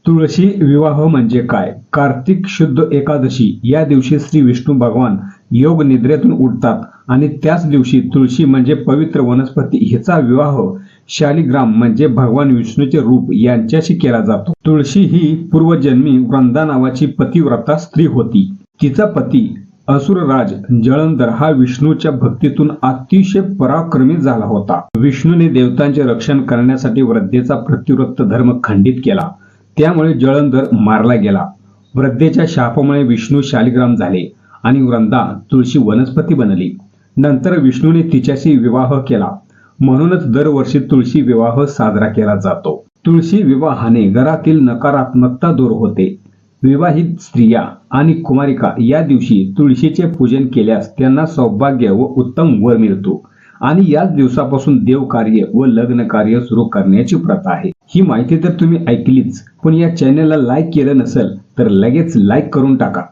तुळशी विवाह म्हणजे काय? कार्तिक शुद्ध एकादशी या दिवशी श्री विष्णू भगवान योग निद्रेतून उठतात आणि त्याच दिवशी तुळशी म्हणजे पवित्र वनस्पती हिचा विवाह शालिग्राम म्हणजे भगवान विष्णूचे रूप यांच्याशी केला जातो. तुळशी ही पूर्वजन्मी वृंदा नावाची पतिव्रता स्त्री होती. तिचा पती असुरराज जळंधर हा विष्णूच्या भक्तीतून अतिशय पराक्रमी झाला होता. विष्णूने देवतांचे रक्षण करण्यासाठी वृद्धेचा प्रतिव्रत धर्म खंडित केला. त्यामुळे जळंधर मारला गेला. वृद्धेच्या शापामुळे विष्णू शालिग्राम झाले आणि वृंदा तुळशी वनस्पती बनली. नंतर विष्णूने तिच्याशी विवाह केला. म्हणूनच दरवर्षी तुळशी विवाह साजरा केला जातो. तुळशी विवाहाने घरातील नकारात्मकता दूर होते. विवाहित स्त्रिया आणि कुमारिका या दिवशी तुळशीचे पूजन केल्यास त्यांना सौभाग्य व उत्तम वर मिळतो आणि याच दिवसापासून देवकार्य व लग्न कार्य सुरू करण्याची प्रथा आहे. ही माहिती तर तुम्ही ऐकलीच, पण या चॅनलला लाईक केलं नसेल तर लगेच लाईक करून टाका.